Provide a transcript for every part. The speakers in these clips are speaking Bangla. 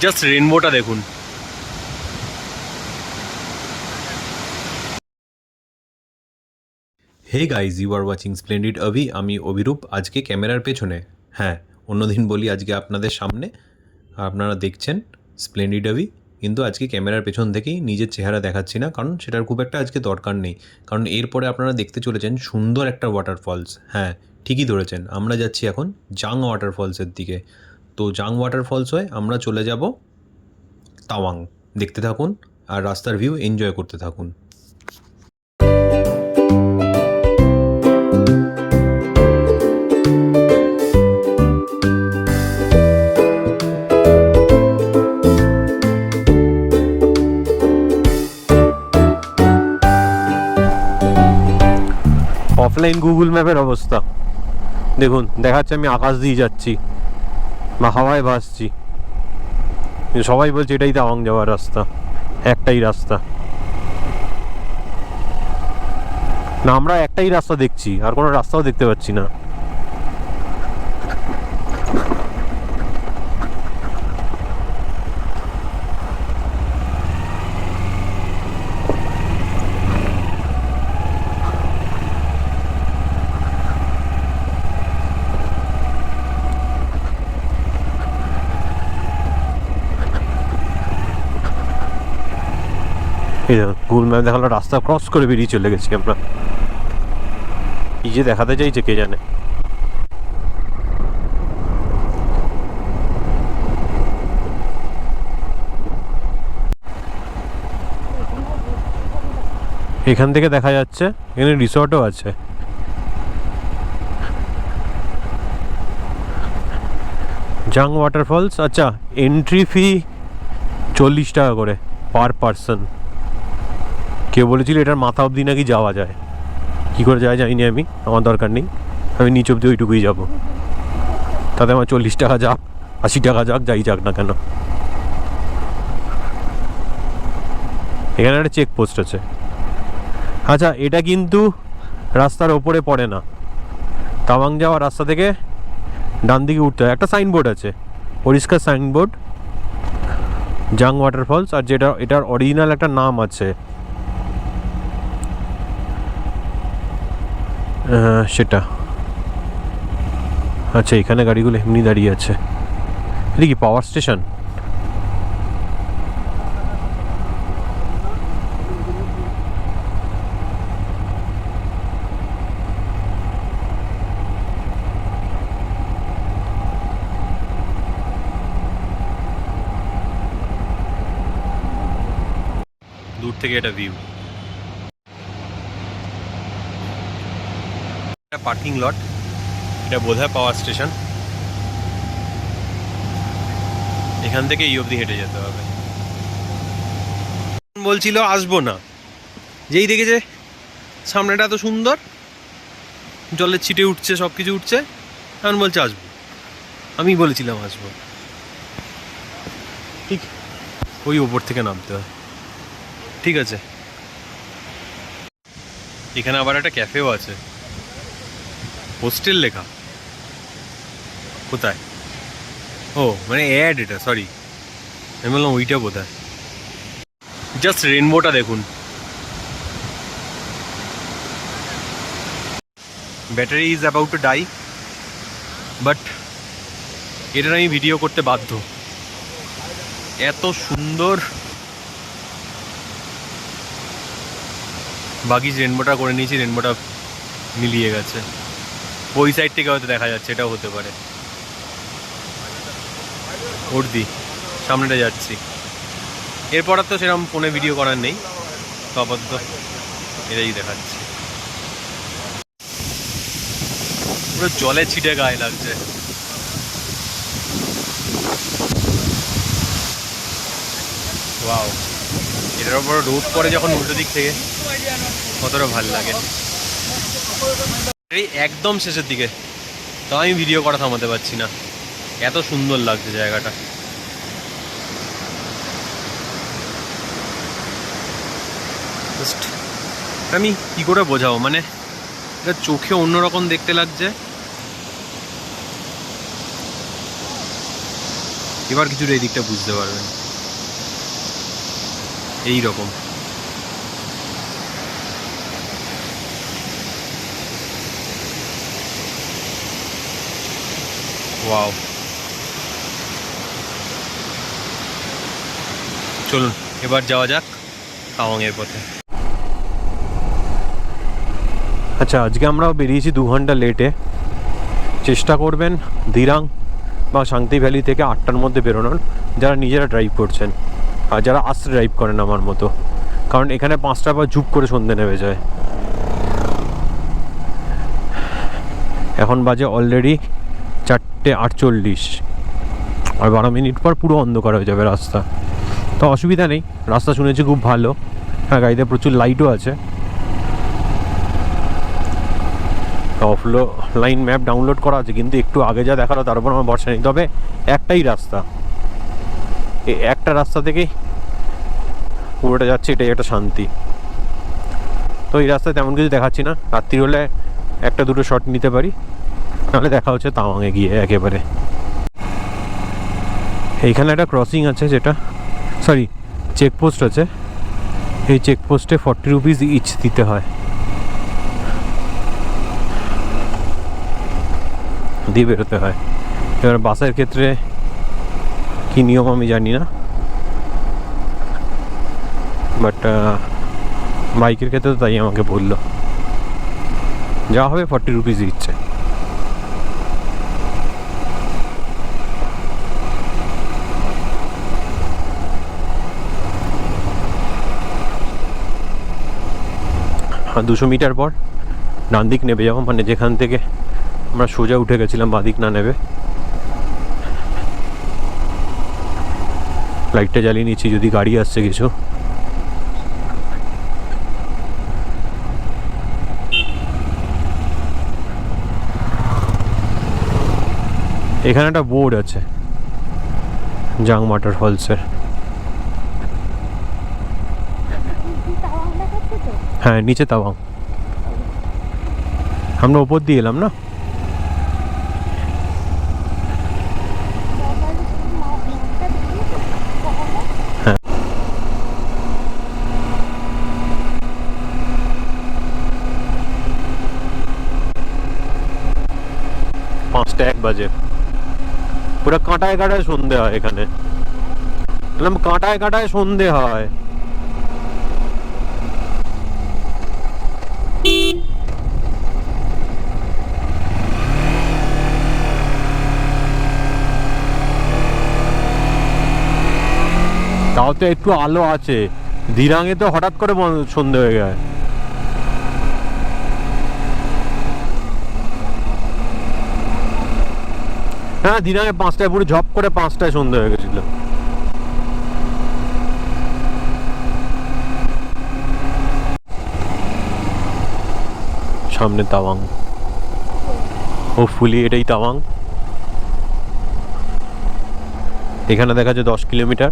জাস্ট রেনবোটা দেখুন। Hey guys, you are watching splendid Abhi. আমি অভিরূপ, আজকে ক্যামেরার পেছনে। হ্যাঁ, অন্যদিন বলি, আজকে আপনাদের সামনে আপনারা দেখছেন স্প্লেন্ডিড অভি, কিন্তু আজকে ক্যামেরার পেছন থেকেই নিজের চেহারা দেখাচ্ছি না, কারণ সেটার খুব একটা আজকে দরকার নেই। কারণ এরপরে আপনারা দেখতে চলেছেন সুন্দর একটা ওয়াটারফলস। হ্যাঁ, ঠিকই ধরেছেন, আমরা যাচ্ছি এখন জাং ওয়াটারফলসের দিকে। তো জাং ওয়াটারফলস হয়ে আমরা চলে যাব তাওয়াং। দেখতে থাকুন আর রাস্তার ভিউ এনজয় করতে থাকুন। অফলাইন গুগল ম্যাপের অবস্থা দেখুন, দেখাচ্ছে আমি আকাশ দিয়ে যাচ্ছি বা হাওয়ায় ভাসছি। সবাই বলছে এটাই তাওয়াং যাওয়ার রাস্তা, একটাই রাস্তা। না, আমরা একটাই রাস্তা দেখছি, আর কোনো রাস্তাও দেখতে পাচ্ছি না। এই গুগল ম্যাপ দেখালো রাস্তা ক্রস করে বেরিয়ে চলে গেছি আমরা। কি যে দেখাতে চাইছে কে জানে। এখান থেকে দেখা যাচ্ছে এখানে রিসর্টও আছে। জাং ওয়াটারফলস, আচ্ছা, এন্ট্রি ফি 40 টাকা করে পার পারসন। কেউ বলেছিল এটার মাথা অবধি নাকি যাওয়া যায়। কী করে যায় জানি না, আমি, আমার দরকার নেই, আমি নিচ অবধি ওইটুকুই যাবো। তাতে আমার 40 টাকা যাক, 80 টাকা যাক, যাই যাক না কেন। এখানে একটা চেকপোস্ট আছে। আচ্ছা, এটা কিন্তু রাস্তার ওপরে পড়ে না, তাওয়াং যাওয়ার রাস্তা থেকে ডান দিকে উঠতে হয়। একটা সাইনবোর্ড আছে, পরিষ্কার সাইনবোর্ড, জাং ওয়াটারফলস। আর যেটা এটার অরিজিনাল একটা নাম আছে, সেটা। আচ্ছা, এখানে গাড়িগুলো এমনি দাঁড়িয়ে আছে। এটা কি পাওয়ার স্টেশন? দূর থেকে এটা ভিউ, এটা পার্কিং লট, এটা বোধহয় পাওয়ার স্টেশন। এখান থেকে এই অবধি হেঁটে যেতে হবে। বলছিল আসবো না, যেই দেখেছে সামনেটা এত সুন্দর, জলের ছিটে উঠছে, সব কিছু উঠছে, এখন বলছে আসবো। আমি বলেছিলাম আসবো। ঠিক ওই ওপর থেকে নামতে হয়। ঠিক আছে, এখানে আবার একটা ক্যাফেও আছে, হোস্টেল লেখা। কোথায়? ও মানে অ্যাড, এটা সরি, আমি বললাম ওইটা কোথায়। জাস্ট রেনবোটা দেখুন। Battery is about to die, but এটার আমি ভিডিও করতে বাধ্য। এত সুন্দর বাগিজ রেনবোটা করে নিয়েছি, রেনবোটা মিলিয়ে গেছে। ওই সাইড থেকে হয়তো দেখা যাচ্ছে, এটাও হতে পারে। ওর্দি সামনেটা যাচ্ছি, এরপর আর তো সেরকম ফোনে ভিডিও করার নেই, তো আপাতত এটাই দেখাচ্ছি। পুরো জলে ছিটে গায়ে লাগছে। ওয়াও, এটার উপর রোদ পড়ে যখন উল্টো দিক থেকে, কতটা ভাল লাগে। এই একদম শেষের দিকে, তাও আমি ভিডিও করা থামাতে পারছি না, এত সুন্দর লাগছে জায়গাটা। আমি কি করে বোঝাবো, মানে এটা চোখে অন্যরকম দেখতে লাগছে। এবার কিছুটা এই দিকটা বুঝতে পারবেন। এই রকম ওয়াও। চলুন এবার যাওয়া যাক তাওয়াংয়ের পথে। আচ্ছা, আজকে আমরা বেরিয়েছি 2 ঘন্টা লেটে। চেষ্টা করবেন দিরাং বা শান্তি ভ্যালি থেকে 8টার মধ্যে বেরোনোর, যারা নিজেরা ড্রাইভ করছেন, আর যারা আস্তে ড্রাইভ করেন আমার মতো, কারণ এখানে 5টার পর ঝুপ করে সন্ধ্যে নেমে যায়। এখন বাজে অলরেডি 4:48, আর 12 মিনিট পর পুরো অন্ধকার হয়ে যাবে রাস্তা। তো অসুবিধা নেই, রাস্তা শুনেছি খুব ভালো। হ্যাঁ, গাড়িতে প্রচুর লাইটও আছে। অফলাইন ম্যাপ ডাউনলোড করা আছে, কিন্তু একটু আগে যা দেখালো তার উপর আমার ভরসা নেই। তবে একটাই রাস্তা, এই একটা রাস্তা থেকেই পুরোটা যাচ্ছে, এটাই একটা শান্তি। তো এই রাস্তায় তেমন কিছু দেখাচ্ছি না, রাত্রি হলে 1-2 শট নিতে পারি, নাহলে দেখা হচ্ছে তাওয়াংয়ে গিয়ে একেবারে। এইখানে একটা ক্রসিং আছে, যেটা চেকপোস্ট আছে। এই চেকপোস্টে 40 রুপিস ইচ দিতে হয়, দিয়ে বেরোতে হয়। এবার বাসের ক্ষেত্রে কী নিয়ম আমি জানি না, বাট বাইকের ক্ষেত্রে তো তাই আমাকে বললো, যা হবে 40 রুপিস দিচ্ছে। আর 200 মিটার পর ডান দিক নেবে যাবো, মানে যেখান থেকে আমরা সোজা উঠে গেছিলাম বাঁদিক না নেবে। লাইটটা জ্বালিয়ে নিচ্ছি যদি গাড়ি আসছে কিছু। এখানে একটা বোর্ড আছে জাং ওয়াটারফলসের। হ্যাঁ, নিচে তাওয়াং। আমরা ওপর দিয়ে এলাম না। হ্যাঁ, 5:01 বাজে। পুরো কাঁটায় কাঁটায় সন্ধে হয় এখানে, বললাম কাঁটায় কাঁটায় সন্ধে হয়। তাও তো একটু আলো আছে, দিরাঙে তো হঠাৎ করে সন্ধে হয়ে যায়। হ্যাঁ, দিরাঙে 5টায় পুরো ঝপ করে 5টায় সন্ধে হয়ে গেছিল। সামনে তাওয়াং, হোপফুলি এটাই তাওয়াং। এখানে দেখা যাচ্ছে 10 কিলোমিটার,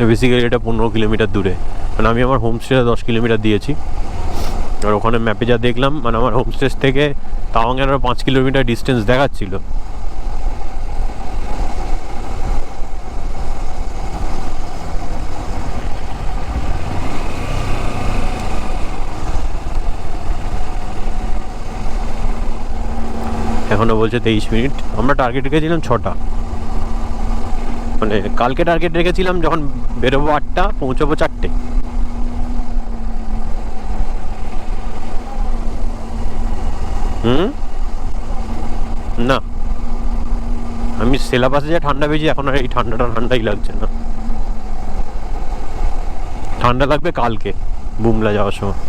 বেসিক্যালি এটা 15 কিলোমিটার দূরে। মানে আমি আমার হোমস্টেটা 10 কিলোমিটার দিয়েছি, আর ওখানে ম্যাপে যা দেখলাম, মানে আমার হোমস্টে থেকে তাওয়াংয়ের আরও 5 কিলোমিটার ডিস্টেন্স দেখাচ্ছিল। এখনও বলছে 23 মিনিট। আমরা টার্গেট রেখেছিলাম 6টা, মানে কালকে টার্গেট রেখেছিলাম যখন বেরোবো 8টা, পৌঁছাবো 4টে। না, আমি সিলেবাসে যা ঠান্ডা পেয়েছি, এখন আর এই ঠান্ডাই লাগছে না। ঠান্ডা লাগবে কালকে বুমলা যাওয়ার সময়।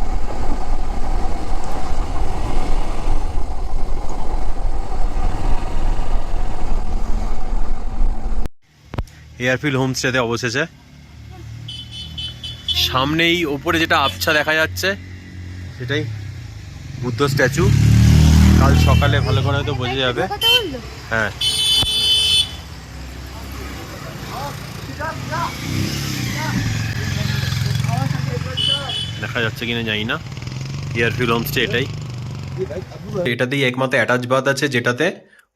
এয়ারফিল্ড হোমস্টেতে অবশেষে সামনেই ওপরে যেটা আবছা দেখা যাচ্ছে সেটাই বুদ্ধ স্ট্যাচু। কাল সকালে ভালো করে হয়তো বোঝা যাবে। হ্যাঁ, দেখা যাচ্ছে কিনা জানি না। এয়ারফিল্ড হোমস্টে এটাই, এটাতেই একমাত্র অ্যাটাচ বাথ আছে, যেটাতে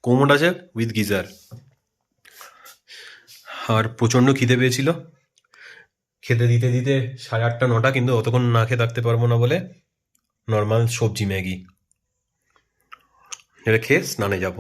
কোমোড আছে উইথ গিজার। আর প্রচণ্ড খিদে পেয়েছিল। খেতে দিতে দিতে 8:30 9টা, কিন্তু অতক্ষণ না খেয়ে থাকতে পারবো না বলে নর্মাল সবজি ম্যাগি এটা খেয়ে স্নানে যাব।